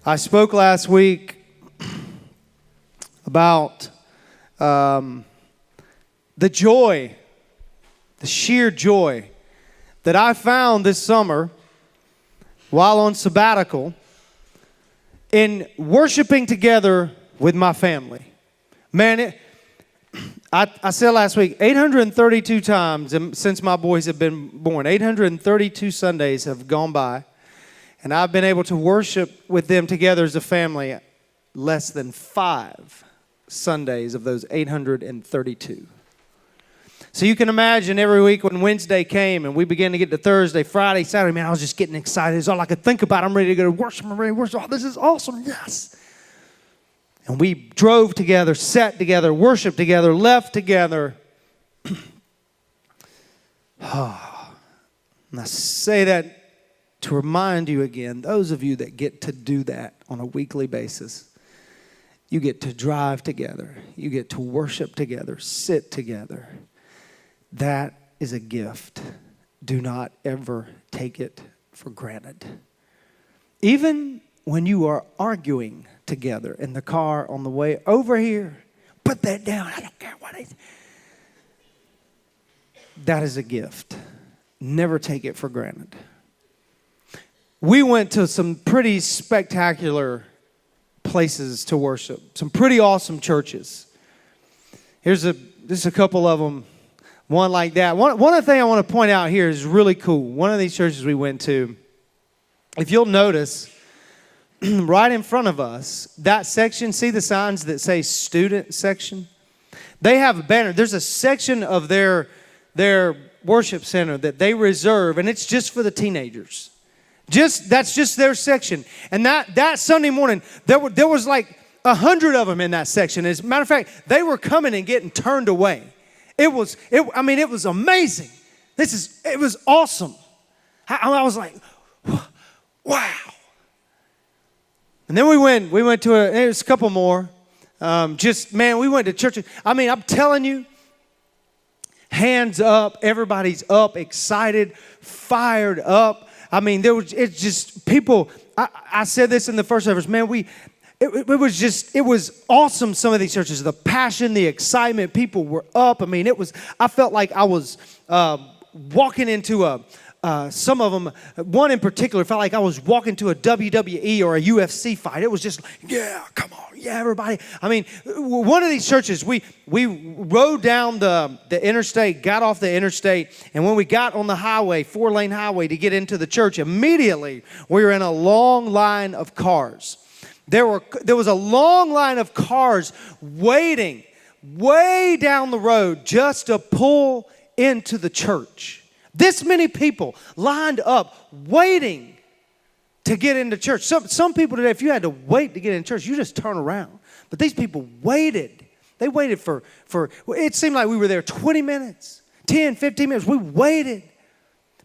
I spoke last week about the joy, the sheer joy that I found this summer while on sabbatical in worshiping together with my family. Man, I said last week, 832 times since my boys have been born, 832 Sundays have gone by, and I've been able to worship with them together as a family less than 5 Sundays of those 832. So you can imagine every week when Wednesday came and we began to get to Thursday, Friday, Saturday, man, I was just getting excited. It's all I could think about. I'm ready to go to worship. I'm ready to worship. Oh, this is awesome. Yes. And we drove together, sat together, worshiped together, left together. And I say that to remind you again, those of you that get to do that on a weekly basis, you get to drive together. You get to worship together, sit together. That is a gift. Do not ever take it for granted. Even when you are arguing together in the car on the way over here, put that down. I don't care what it is. That is a gift. Never take it for granted. We went to some pretty spectacular places to worship, some pretty awesome churches. Here's a couple of them. One like that. One of the things I want to point out here is really cool. One of these churches we went to, if you'll notice, right in front of us, that section, see the signs that say student section? They have a banner. There's a section of their worship center that they reserve, and it's just for the teenagers. That's just their section. And that Sunday morning, there was like 100 of them in that section. As a matter of fact, they were coming and getting turned away. It was amazing. It was awesome. I was like, wow. And then we went to there's a couple more. We went to church. I mean, I'm telling you, hands up, everybody's up, excited, fired up. I mean, it's just people. I said this in the first service, man, it was awesome. Some of these churches, the passion, the excitement, people were up. I mean, I felt like I was walking into some of them, one in particular, felt like I was walking to a WWE or a UFC fight. It was just, yeah, come on, yeah, everybody. I mean, one of these churches, we rode down the interstate, got off the interstate, and when we got on the highway, 4-lane highway to get into the church, immediately we were in a long line of cars. There was a long line of cars waiting way down the road just to pull into the church. This many people lined up waiting to get into church. Some people today, if you had to wait to get in church, you just turn around. But these people waited. They waited for it seemed like we were there 20 minutes, 10, 15 minutes. We waited.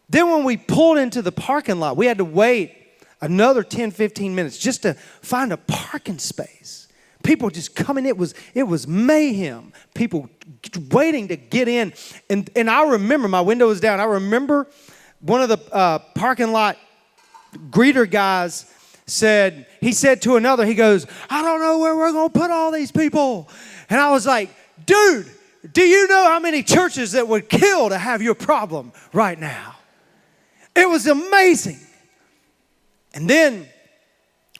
Then when we pulled into the parking lot, we had to wait another 10, 15 minutes just to find a parking space. People just coming. It was mayhem. People waiting to get in. And I remember, my window was down. I remember one of the parking lot greeter guys said to another, he goes, I don't know where we're going to put all these people. And I was like, dude, do you know how many churches that would kill to have your problem right now? It was amazing. And then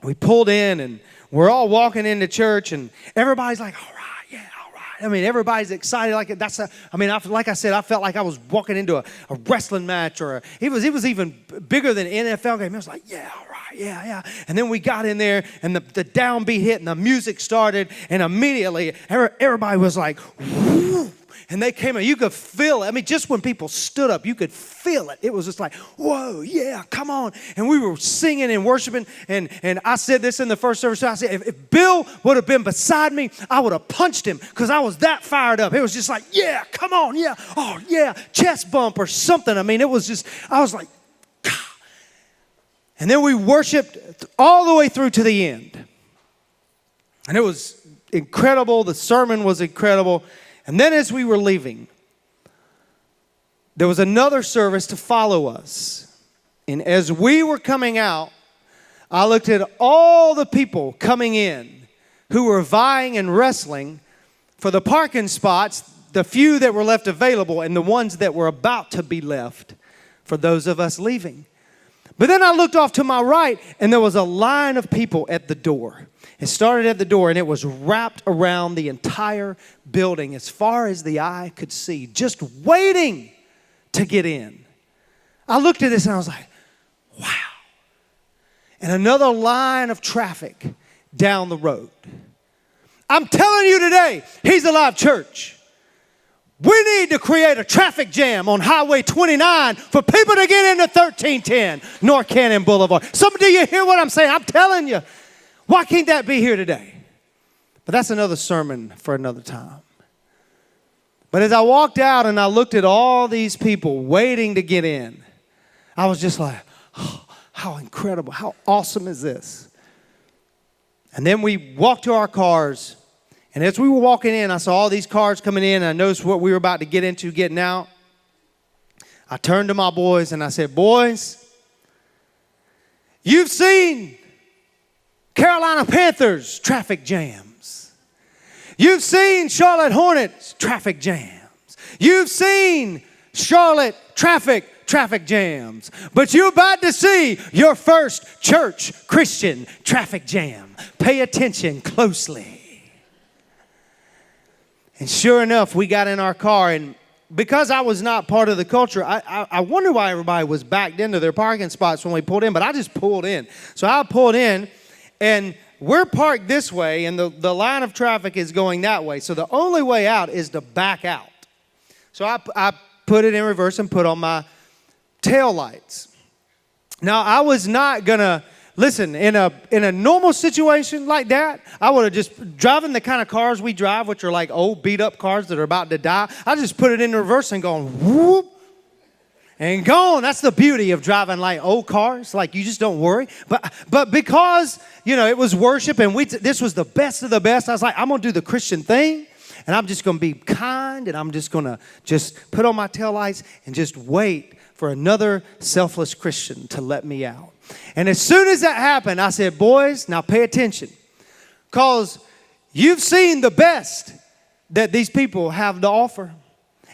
we pulled in and we're all walking into church and everybody's like, all right, yeah, all right. I mean, everybody's excited. Like like I said, I felt like I was walking into a wrestling match it was even bigger than an NFL game. I was like, yeah, all right, yeah. And then we got in there and the downbeat hit and the music started and immediately everybody was like, whoo. And they came in. You could feel it. I mean, just when people stood up, you could feel it. It was just like, whoa, yeah, come on. And we were singing and worshiping. And I said this in the first service. I said, if Bill would have been beside me, I would have punched him because I was that fired up. It was just like, yeah, come on, yeah. Oh, yeah, chest bump or something. I mean, it was just, I was like, God. And then we worshiped all the way through to the end. And it was incredible. The sermon was incredible. And then as we were leaving, there was another service to follow us. And as we were coming out, I looked at all the people coming in who were vying and wrestling for the parking spots, the few that were left available and the ones that were about to be left for those of us leaving. But then I looked off to my right, and there was a line of people at the door. It started at the door, and it was wrapped around the entire building as far as the eye could see, just waiting to get in. I looked at this, and I was like, wow. And another line of traffic down the road. I'm telling you today, He's Alive Church. We need to create a traffic jam on Highway 29 for people to get into 1310 North Cannon Boulevard. Do you hear what I'm saying? I'm telling you. Why can't that be here today? But that's another sermon for another time. But as I walked out and I looked at all these people waiting to get in, I was just like, oh, how incredible, how awesome is this? And then we walked to our cars. And as we were walking in, I saw all these cars coming in, and I noticed what we were about to get into getting out. I turned to my boys, and I said, boys, you've seen Carolina Panthers traffic jams. You've seen Charlotte Hornets traffic jams. You've seen Charlotte traffic jams. But you're about to see your first church Christian traffic jam. Pay attention closely. And sure enough, we got in our car, and because I was not part of the culture, I wonder why everybody was backed into their parking spots when we pulled in, but I just pulled in. So I pulled in, and we're parked this way, and the line of traffic is going that way. So the only way out is to back out. So I put it in reverse and put on my tail lights. Now, I was not going to... Listen, in a normal situation like that, I would have just, driving the kind of cars we drive, which are like old beat-up cars that are about to die, I just put it in reverse and going, whoop, and gone. That's the beauty of driving like old cars. Like, you just don't worry. But because, it was worship and this was the best of the best, I was like, I'm going to do the Christian thing, and I'm just going to be kind, and I'm just going to just put on my taillights and just wait for another selfless Christian to let me out. And as soon as that happened, I said, boys, now pay attention. Because you've seen the best that these people have to offer.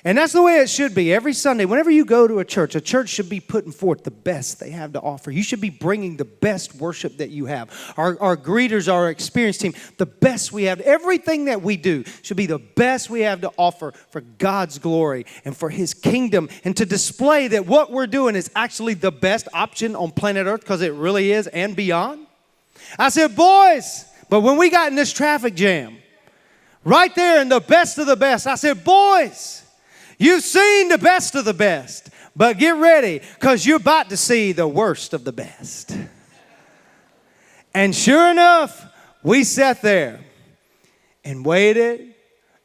And that's the way it should be. Every Sunday, whenever you go to a church should be putting forth the best they have to offer. You should be bringing the best worship that you have. Our greeters, our experience team, the best we have. Everything that we do should be the best we have to offer for God's glory and for His kingdom, and to display that what we're doing is actually the best option on planet Earth, because it really is, and beyond. I said, boys, but when we got in this traffic jam, right there in the best of the best, I said, boys, you've seen the best of the best, but get ready, because you're about to see the worst of the best. And sure enough, we sat there and waited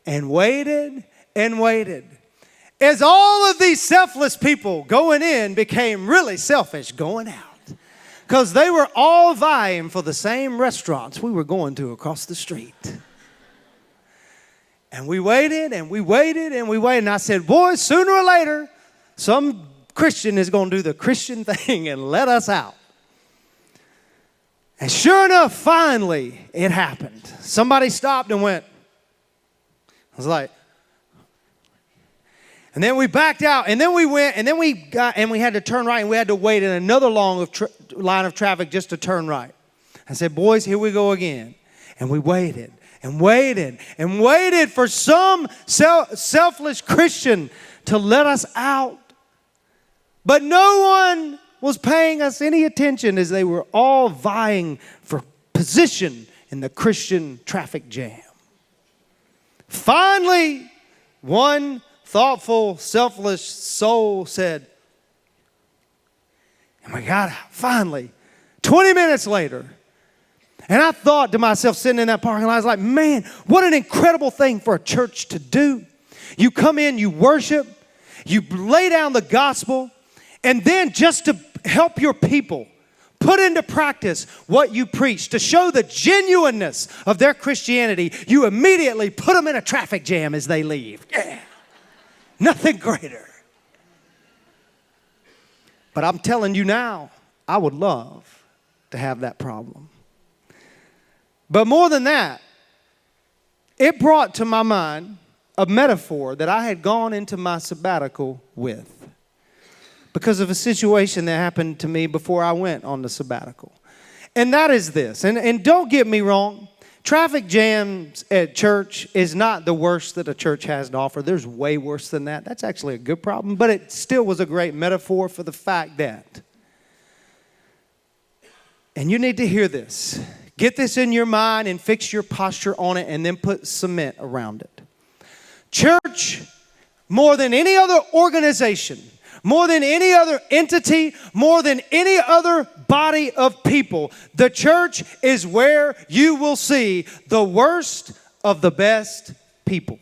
and waited and waited, as all of these selfless people going in became really selfish going out, because they were all vying for the same restaurants we were going to across the street. And we waited and we waited and we waited. And I said, boys, sooner or later, some Christian is going to do the Christian thing and let us out. And sure enough, finally, it happened. Somebody stopped and went. I was like, and then we backed out, and then we went, and then we got, and we had to turn right, and we had to wait in another long line of traffic just to turn right. I said, boys, here we go again. And we waited. And waited and waited for some selfless Christian to let us out. But no one was paying us any attention, as they were all vying for position in the Christian traffic jam. Finally, one thoughtful, selfless soul said, and we got out, finally, 20 minutes later. And I thought to myself, sitting in that parking lot, I was like, man, what an incredible thing for a church to do. You come in, you worship, you lay down the gospel, and then just to help your people put into practice what you preach, to show the genuineness of their Christianity, you immediately put them in a traffic jam as they leave. Yeah, nothing greater. But I'm telling you now, I would love to have that problem. But more than that, it brought to my mind a metaphor that I had gone into my sabbatical with because of a situation that happened to me before I went on the sabbatical. And that is this, and don't get me wrong, traffic jams at church is not the worst that a church has to offer. There's way worse than that. That's actually a good problem, but it still was a great metaphor for the fact that, and you need to hear this, get this in your mind and fix your posture on it and then put cement around it. Church, more than any other organization, more than any other entity, more than any other body of people, the church is where you will see the worst of the best people.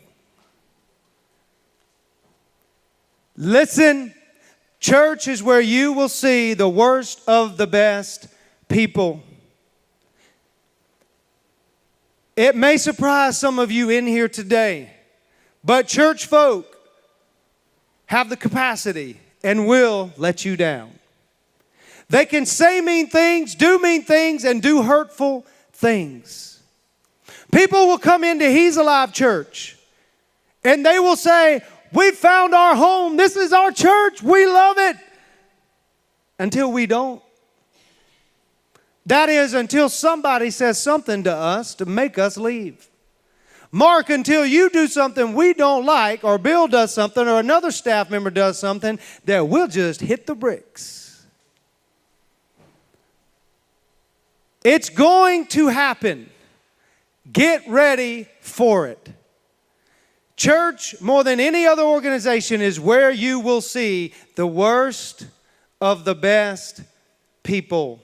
Listen, church is where you will see the worst of the best people. It may surprise some of you in here today, but church folk have the capacity and will let you down. They can say mean things, and do hurtful things. People will come into He's Alive Church and they will say, we found our home. This is our church. We love it. Until we don't. That is, until somebody says something to us to make us leave. Mark, until you do something we don't like, or Bill does something, or another staff member does something, that we'll just hit the bricks. It's going to happen. Get ready for it. Church, more than any other organization, is where you will see the worst of the best people.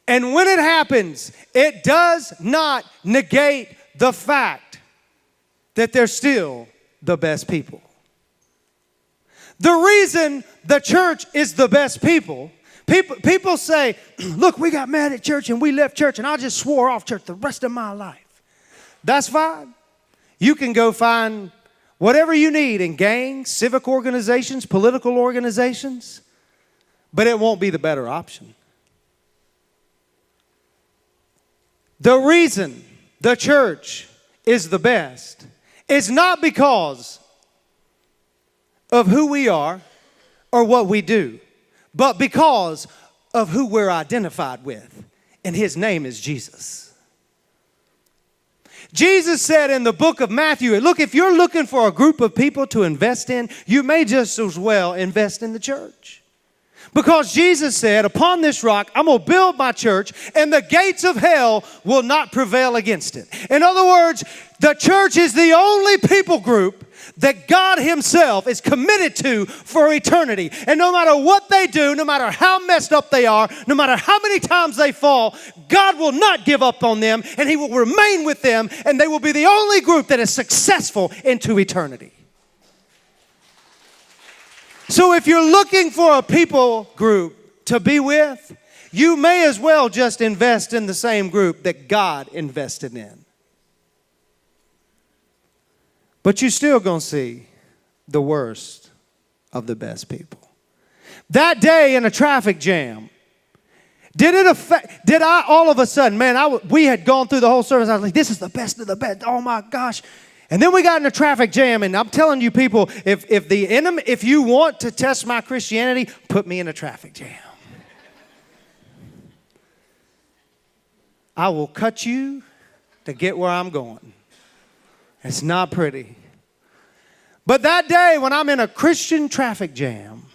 And when it happens, it does not negate the fact that they're still the best people. The reason the church is the best people, people say, look, we got mad at church and we left church and I just swore off church the rest of my life. That's fine. You can go find whatever you need in gangs, civic organizations, political organizations, but it won't be the better option. The reason the church is the best is not because of who we are or what we do, but because of who we're identified with. And His name is Jesus. Jesus said in the book of Matthew, look, if you're looking for a group of people to invest in, you may just as well invest in the church. Because Jesus said, upon this rock, I'm going to build my church, and the gates of hell will not prevail against it. In other words, the church is the only people group that God Himself is committed to for eternity. And no matter what they do, no matter how messed up they are, no matter how many times they fall, God will not give up on them, and He will remain with them, and they will be the only group that is successful into eternity. So if you're looking for a people group to be with, you may as well just invest in the same group that God invested in. But you're still going to see the worst of the best people. That day in a traffic jam, did I all of a sudden, man, we had gone through the whole service. I was like, this is the best of the best. Oh my gosh. And then we got in a traffic jam, and I'm telling you people, if you want to test my Christianity, put me in a traffic jam. I will cut you to get where I'm going. It's not pretty. But that day when I'm in a Christian traffic jam,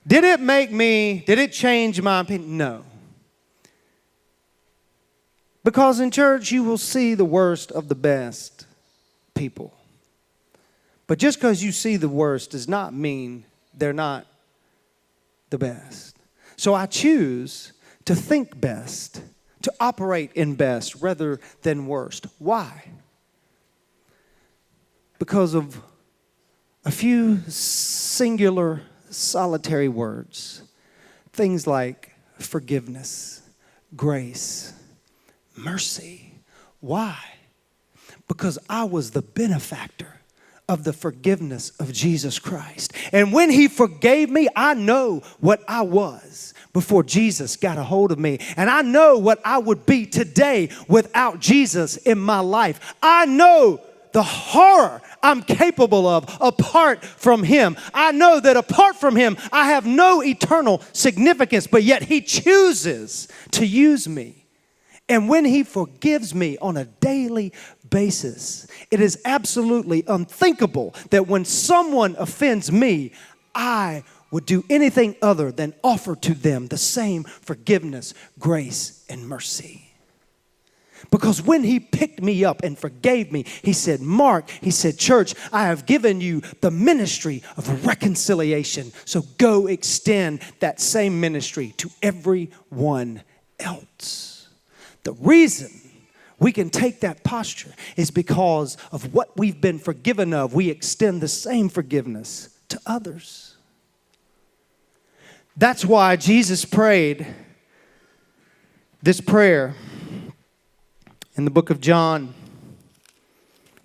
did it change my opinion? No. Because in church, you will see the worst of the best people. But just because you see the worst does not mean they're not the best. So I choose to think best, to operate in best rather than worst. Why? Because of a few singular, solitary words. Things like forgiveness, grace, mercy. Why? Because I was the benefactor of the forgiveness of Jesus Christ. And when he forgave me, I know what I was before Jesus got a hold of me. And I know what I would be today without Jesus in my life. I know the horror I'm capable of apart from him. I know that apart from him, I have no eternal significance, but yet he chooses to use me. And when he forgives me on a daily basis, it is absolutely unthinkable that when someone offends me, I would do anything other than offer to them the same forgiveness, grace, and mercy. Because when he picked me up and forgave me, he said, Mark, he said, church, I have given you the ministry of reconciliation. So go extend that same ministry to everyone else. The reason we can take that posture is because of what we've been forgiven of. We extend the same forgiveness to others. That's why Jesus prayed this prayer in the book of John.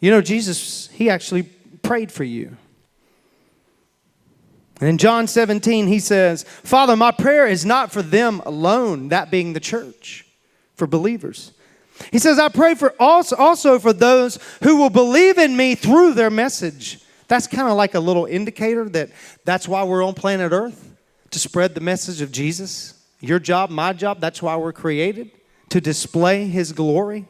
You know, Jesus, he actually prayed for you. And in John 17, he says, Father, my prayer is not for them alone, that being the church, for believers. He says, I pray for also for those who will believe in me through their message. That's kind of like a little indicator that that's why we're on planet Earth, to spread the message of Jesus. Your job, my job, that's why we're created, to display his glory.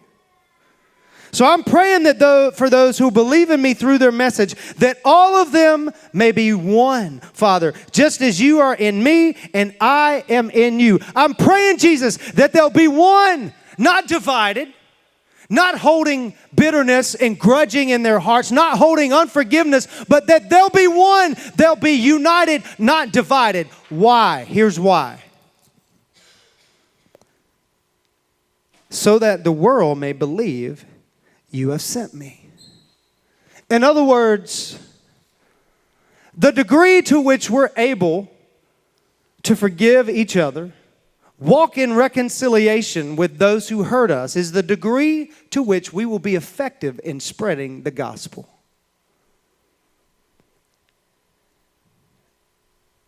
So I'm praying that for those who believe in me through their message, that all of them may be one, Father, just as you are in me and I am in you. I'm praying, Jesus, that they'll be one, not divided, not holding bitterness and grudging in their hearts, not holding unforgiveness, but that they'll be one. They'll be united, not divided. Why? Here's why. So that the world may believe you have sent me. In other words, the degree to which we're able to forgive each other, walk in reconciliation with those who hurt us, is the degree to which we will be effective in spreading the gospel.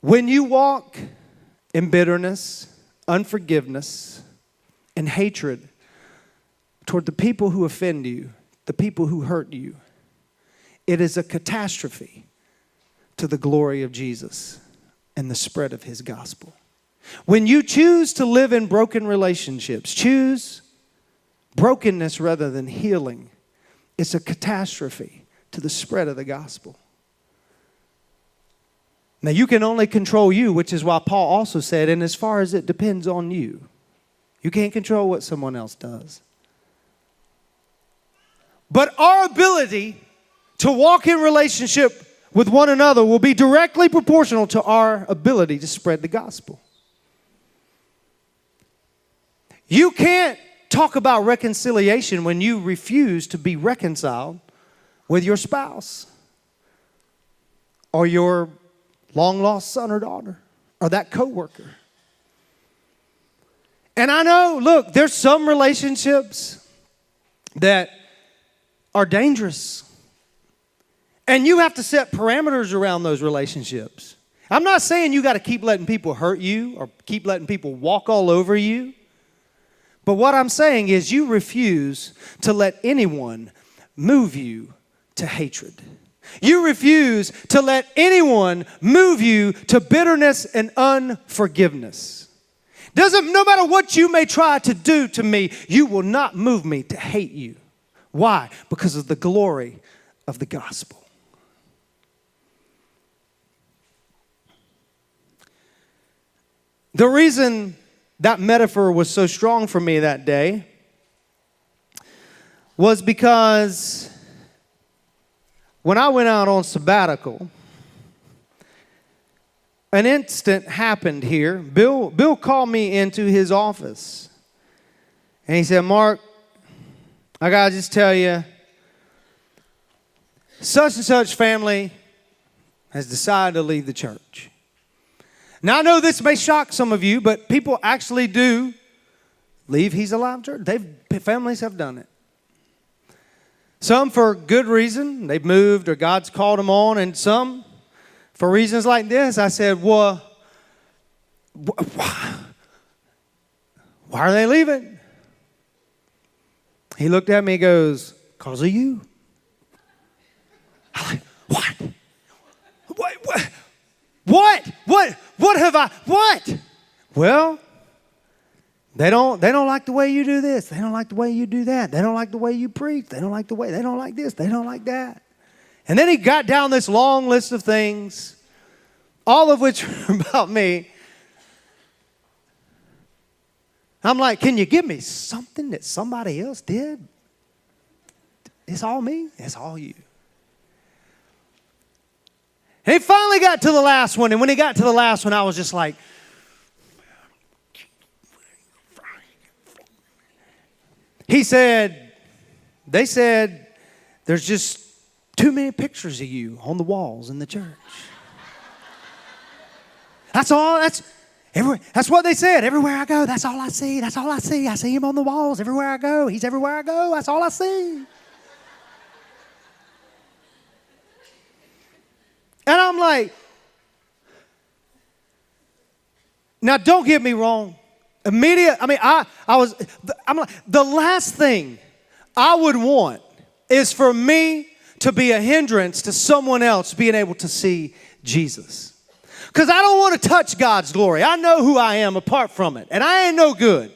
When you walk in bitterness, unforgiveness, and hatred toward the people who offend you, the people who hurt you, it is a catastrophe to the glory of Jesus and the spread of his gospel. When you choose to live in broken relationships, choose brokenness rather than healing, it's a catastrophe to the spread of the gospel. Now, you can only control you, which is why Paul also said, and as far as it depends on you, you can't control what someone else does. But our ability to walk in relationship with one another will be directly proportional to our ability to spread the gospel. You can't talk about reconciliation when you refuse to be reconciled with your spouse or your long-lost son or daughter or that coworker. And I know, look, there's some relationships that are dangerous. And you have to set parameters around those relationships. I'm not saying you got to keep letting people hurt you or keep letting people walk all over you. But what I'm saying is you refuse to let anyone move you to hatred. You refuse to let anyone move you to bitterness and unforgiveness. No matter what you may try to do to me, you will not move me to hate you. Why? Because of the glory of the gospel. The reason that metaphor was so strong for me that day was because when I went out on sabbatical, an incident happened here. Bill called me into his office. And he said, Mark, I got to just tell you, such and such family has decided to leave the church. Now, I know this may shock some of you, but people actually do leave He's Alive church. Families have done it. Some for good reason. They've moved or God's called them on. And some for reasons like this. I said, well, why are they leaving? He looked at me and goes, because of you. I'm like, what have I, what? Well, they don't like the way you do this. They don't like the way you do that. They don't like the way you preach. They don't like the way, they don't like this. They don't like that. And then he got down this long list of things, all of which were about me. I'm like, can you give me something that somebody else did? It's all me. It's all you. And he finally got to the last one. And when he got to the last one, I was just like, they said, there's just too many pictures of you on the walls in the church. That's all, that's what they said. Everywhere I go, that's all I see. That's all I see. I see him on the walls everywhere I go. He's everywhere I go. That's all I see. And I'm like, now don't get me wrong. I'm like, the last thing I would want is for me to be a hindrance to someone else being able to see Jesus. Because I don't want to touch God's glory. I know who I am apart from it. And I ain't no good.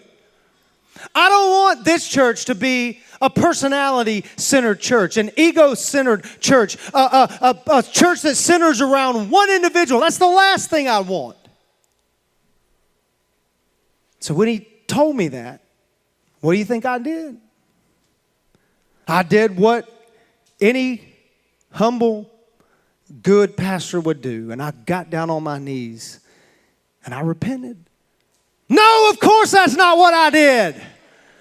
I don't want this church to be a personality-centered church, an ego-centered church, a church that centers around one individual. That's the last thing I want. So when he told me that, what do you think I did? I did what any humble, good pastor would do, and I got down on my knees, and I repented. No, of course that's not what I did.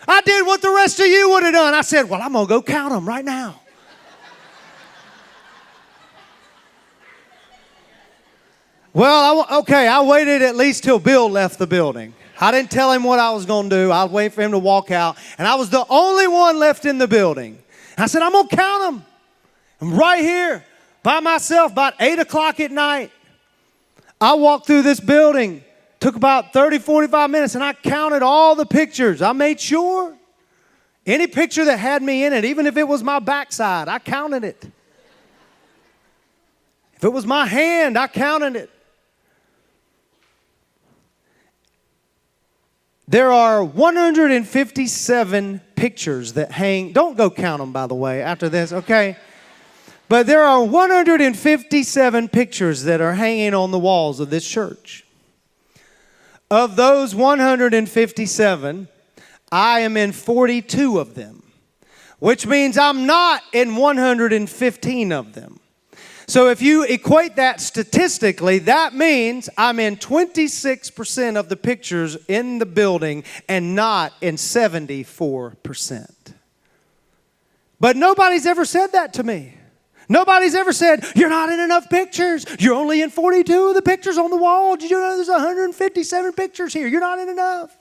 I did what the rest of you would have done. I said, well, I'm going to go count them right now. Well, I waited at least till Bill left the building. I didn't tell him what I was going to do. I was waiting for him to walk out. And I was the only one left in the building. And I said, I'm going to count them. I'm right here by myself about 8 o'clock at night. I walked through this building. Took about 30, 45 minutes, and I counted all the pictures. I made sure. Any picture that had me in it, even if it was my backside, I counted it. If it was my hand, I counted it. There are 157 pictures that hang. Don't go count them, by the way, after this, okay? But there are 157 pictures that are hanging on the walls of this church. Of those 157, I am in 42 of them, which means I'm not in 115 of them. So if you equate that statistically, that means I'm in 26% of the pictures in the building and not in 74%. But nobody's ever said that to me. Nobody's ever said, you're not in enough pictures. You're only in 42 of the pictures on the wall. Did you know there's 157 pictures here? You're not in enough.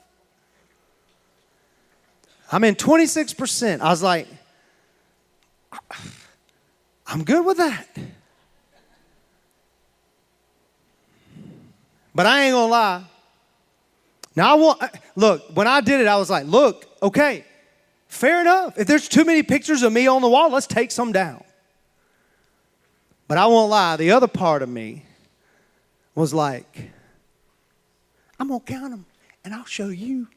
I'm in 26%. I was like, I'm good with that. But I ain't gonna lie. Now look, when I did it, I was like, look, okay, fair enough. If there's too many pictures of me on the wall, let's take some down. But I won't lie, the other part of me was like, I'm going to count them, and I'll show you.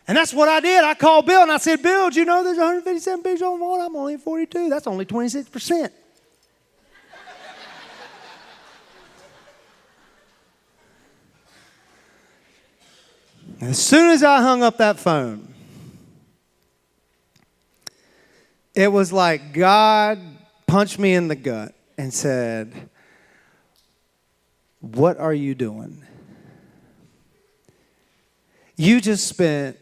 And that's what I did. I called Bill, and I said, Bill, do you know there's 157 pictures on the wall? I'm only at 42. That's only 26%. As soon as I hung up that phone, it was like God punched me in the gut and said, what are you doing? You just spent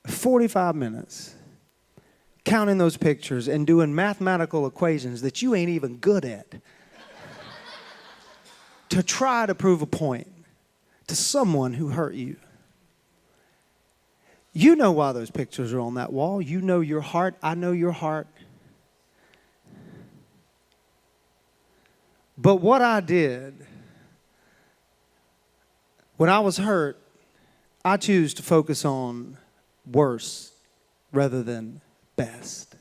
45 minutes counting those pictures and doing mathematical equations that you ain't even good at to try to prove a point to someone who hurt you. You know why those pictures are on that wall. You know your heart. I know your heart. But what I did when I was hurt, I choose to focus on worse rather than best.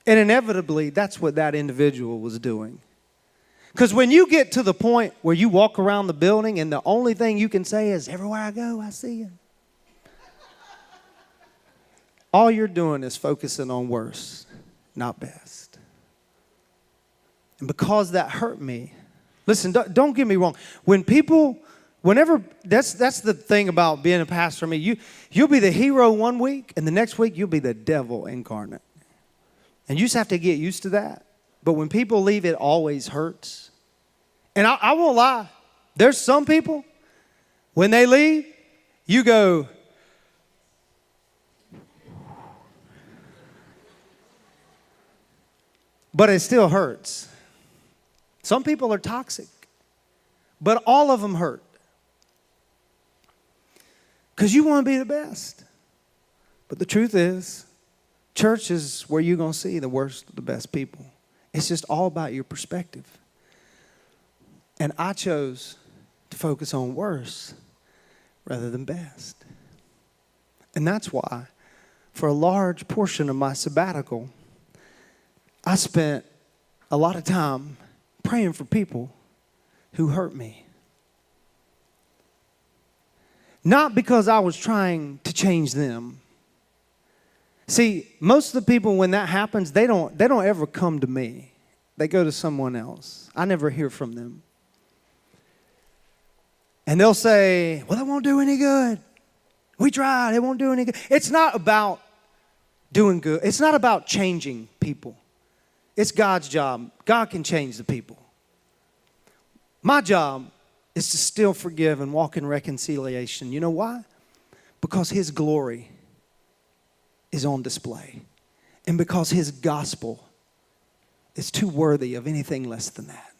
And inevitably, that's what that individual was doing. Because when you get to the point where you walk around the building and the only thing you can say is, everywhere I go, I see you. All you're doing is focusing on worse, not best. And because that hurt me, listen, don't get me wrong. Whenever, that's the thing about being a pastor. I mean, you'll be the hero one week, and the next week you'll be the devil incarnate. And you just have to get used to that. But when people leave, it always hurts. And I won't lie. There's some people, when they leave, you go, but it still hurts. Some people are toxic, but all of them hurt. Because you want to be the best. But the truth is, church is where you're going to see the worst of the best people. It's just all about your perspective. And I chose to focus on worse rather than best. And that's why, for a large portion of my sabbatical, I spent a lot of time praying for people who hurt me. Not because I was trying to change them. See, most of the people, when that happens, they don't ever come to me. They go to someone else. I never hear from them. And they'll say, well, that won't do any good. We tried, it won't do any good. It's not about doing good. It's not about changing people. It's God's job. God can change the people. My job is to still forgive and walk in reconciliation. You know why? Because His glory is on display. And because His gospel is too worthy of anything less than that.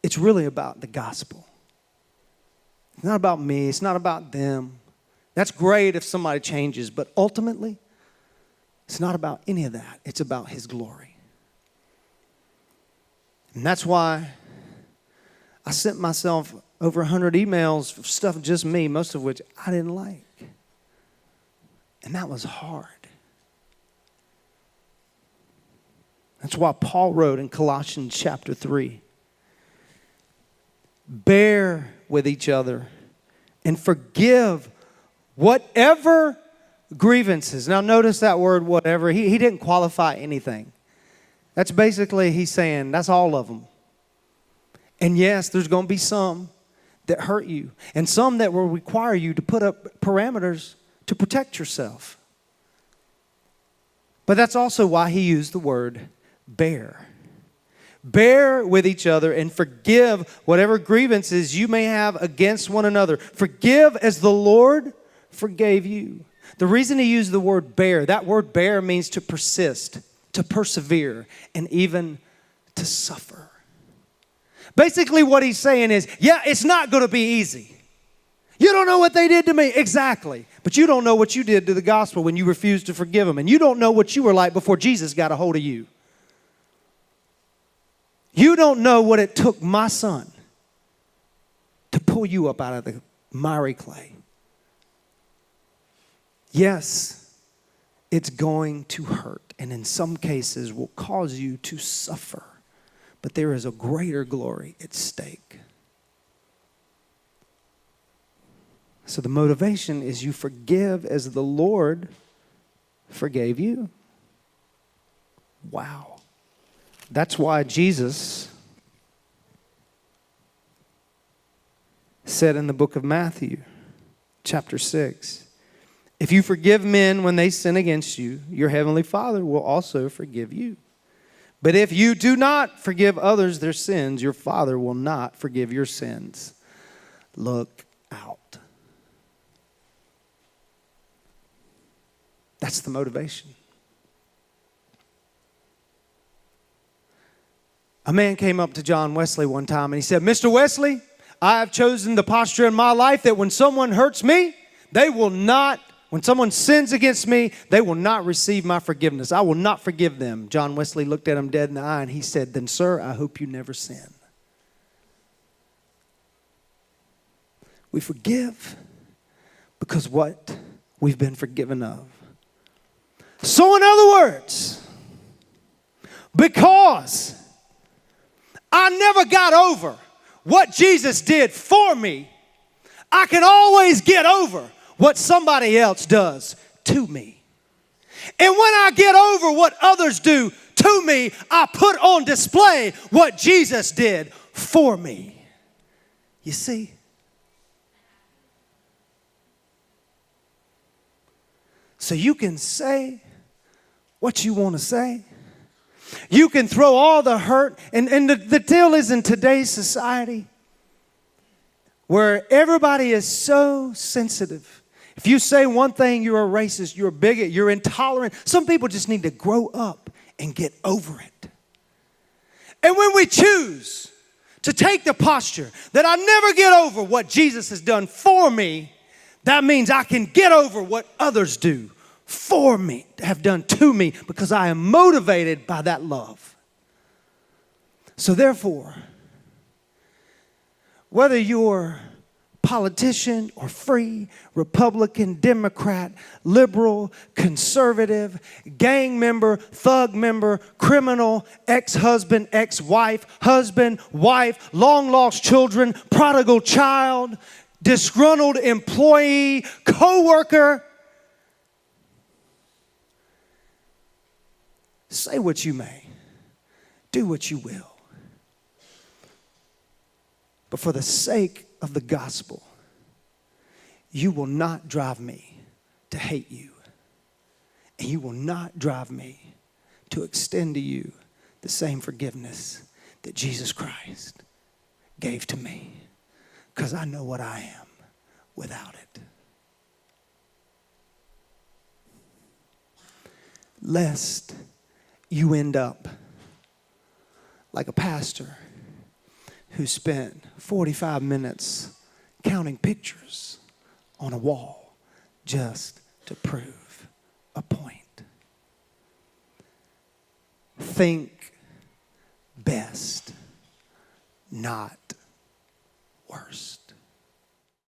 It's really about the gospel. It's not about me. It's not about them. That's great if somebody changes, but ultimately, it's not about any of that. It's about His glory. And that's why I sent myself over 100 emails of stuff just me, most of which I didn't like. And that was hard. That's why Paul wrote in Colossians chapter 3, bear with each other and forgive whatever grievances. Now notice that word whatever. He didn't qualify anything. That's basically, he's saying, that's all of them. And yes, there's going to be some that hurt you and some that will require you to put up parameters to protect yourself. But that's also why he used the word bear. Bear with each other and forgive whatever grievances you may have against one another. Forgive as the Lord forgave you. The reason he used the word bear, that word bear means to persist, to persevere, and even to suffer. Basically what he's saying is, yeah, it's not going to be easy. You don't know what they did to me. Exactly. But you don't know what you did to the gospel when you refused to forgive them. And you don't know what you were like before Jesus got a hold of you. You don't know what it took my son to pull you up out of the miry clay. Yes, it's going to hurt, and in some cases will cause you to suffer. But there is a greater glory at stake. So the motivation is you forgive as the Lord forgave you. Wow. That's why Jesus said in the book of Matthew, chapter 6, if you forgive men when they sin against you, your heavenly Father will also forgive you. But if you do not forgive others their sins, your Father will not forgive your sins. Look out. That's the motivation. A man came up to John Wesley one time and he said, Mr. Wesley, I have chosen the posture in my life that when someone hurts me, They will not, when someone sins against me, they will not receive my forgiveness. I will not forgive them. John Wesley looked at him dead in the eye and he said, then, sir, I hope you never sin. We forgive because what we've been forgiven of. So in other words, because I never got over what Jesus did for me, I can always get over what somebody else does to me. And when I get over what others do to me, I put on display what Jesus did for me. You see? So you can say what you want to say. You can throw all the hurt. And the deal is in today's society where everybody is so sensitive. If you say one thing, you're a racist, you're a bigot, you're intolerant. Some people just need to grow up and get over it. And when we choose to take the posture that I never get over what Jesus has done for me, that means I can get over what others do for me, have done to me, because I am motivated by that love. So therefore, whether you're politician or free, Republican, Democrat, liberal, conservative, gang member, thug member, criminal, ex-husband, ex-wife, husband, wife, long-lost children, prodigal child, disgruntled employee, co-worker, say what you may, do what you will. But for the sake of the gospel, you will not drive me to hate you. And you will not drive me to extend to you the same forgiveness that Jesus Christ gave to me. Because I know what I am without it. Lest you end up like a pastor who spent 45 minutes counting pictures on a wall just to prove a point. Think best, not worse.